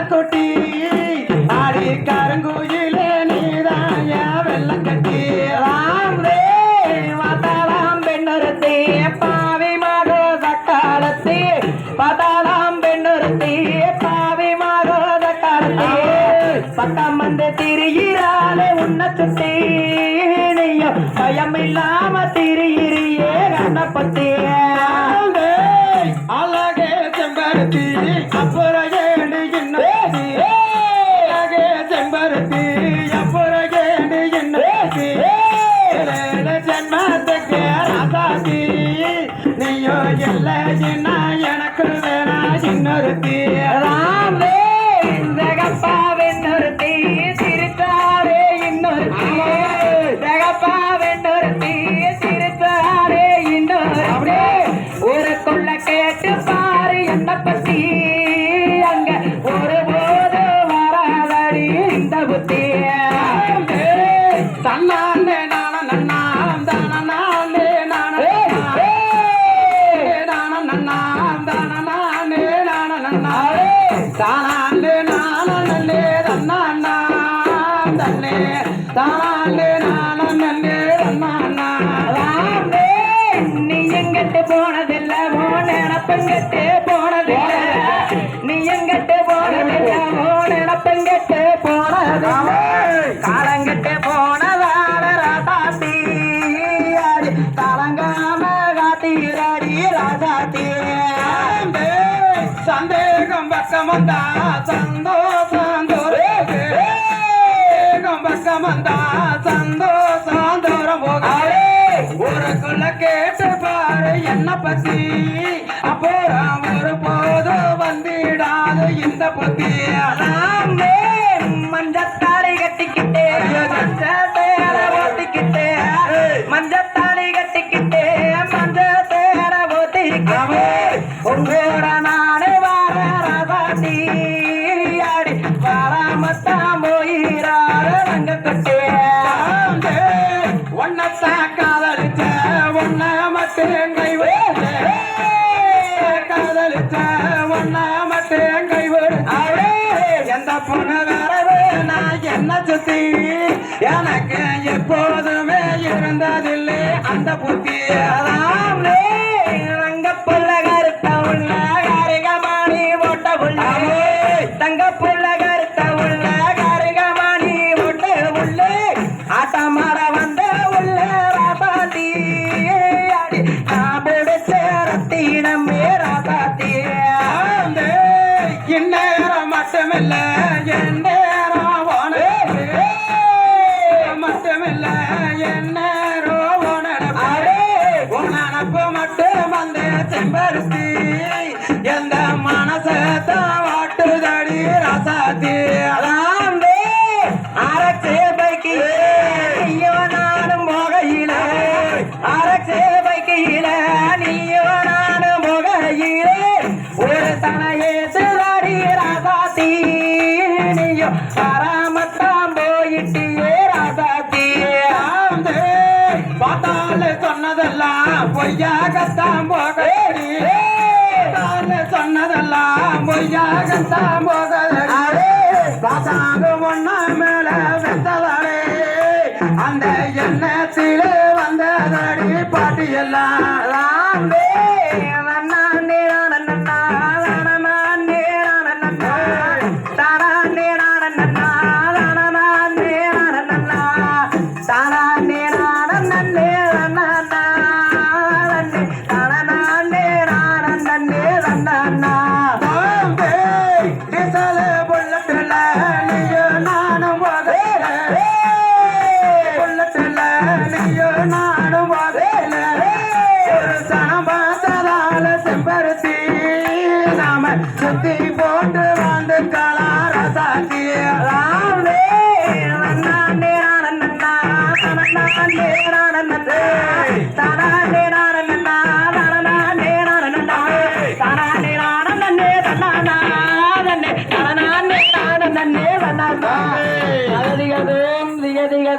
கொட்டி ஆடி கருங்குயிலே நீதாய வெள்ளம் கட்டி ராம்ரே வாதாளாம் பெண்ணொருத்தி பாவி மகோ சக்காலத்தி வாதாளாம் பெண்ணொருத்தி பாவி மகோ சக்காலத்தி பக்கம் வந்து திரியிறாலே உன்னை சுத்தி நீயும் பயம் இல்லாம திரியிறியே கண்ண பத்தி அழகே செம்பருத்தி அப்புறம் எனக்கு வேணா இன்னொருத்தி ராமே ஜெகப்பாவென்னொருத்தி சிரித்தாரே இன்னொருத்தி ஜெகப்பாவென்னொருத்தி சிரித்தாரே இன்னொருத்தி ஊருக்குள்ள கேட்டு பாரு என்ன பத்தி அங்க ஒருபோது வராதடி இந்த புத்தி தன்னாலே நான நன்னாம் தான நானே நானே தானே நானே தன்னா தன்னே தானே நானே தன்னா நீ எங்கிட்டு போனதில்லை ஓ நினப்பெங்கிட்டு போனதில்லை நீ எங்கிட்டு போனதில்லை ஓ நினப்பெங்கிட்டு போனதில்லை காலங்கிட்டு போனதால ராசாத்தி அடி தலங்காம காத்தீரடி ராசாத்தி சந்தேகம் பக்கம் வந்தா சந்தோஷம் தூரம் பக்கம் வந்தா சந்தோஷம் தூரம் போகாதே ஊருக்குள்ள கேட்டு பாரு என்ன பத்தி அப்புறம் ஒரு போது வந்திடாது இந்த புத்தி மஞ்சத்தாளி கட்டிக்கிட்டே மஞ்ச தேர ஓட்டிக்கிட்டே மஞ்சத்தாளி கட்டிக்கிட்டே மஞ்ச தேர ஓட்டிக்கிட்டே உங்களோட நானே வர ரசாதி ஆடி வராமத்தா போயிராரு ரங்க கட்டே ஒன்னத்தா காதலிச்ச ஒன்ன மட்டும் கைவிடு காதலிச்ச ஒன்ன மட்டும் கைவிடு எந்த பொண்ணு வரவே நான் என்ன சுத்தி எனக்கு எப்போதுமே இருந்ததில்லை அந்த புத்தி ரங்க புள்ள கருத்த உள்ள காரிகமானி ஓட்ட உள்ள தங்க புள்ள கருத்த உள்ள காரிகமானி ஓட்ட உள்ள ஆட்ட மாற வந்த உள்ள ராசாதி அடி நான் பிடிச்ச ரத்தின தங்கமே ராசாத்தி இந்நேரம் மட்டுமில்ல என் நேரம் மட்டுமில்ல என் நேரம் உனப்பு மட்டும் வந்த செம்பருத்தி எந்த மனசத்தான் வாட்டுதடி ராசாத்தி அரசேபைக்கு நீயோ நானும் போகையில அரசேபைக்கையில நீயோ நானும் போகையில ஒரு தனையேசுதாடி ராசாத்தி நீயோ வராமத்தான் போயிட்டியே ராசாத்தி பார்த்தாலே சொன்னதெல்லாம் பொய்யாகத்தான் போகடி சொன்னதெல்லாம் பொய்யாகத்தான் போகடி பாசாங்க ஒன்னா மேல வெத்ததாரே அந்த எண்ணத்திலே வந்ததடி பாட்டியெல்லாம் சுத்தி போட்டு வந்து கலாரசாத்தி தானே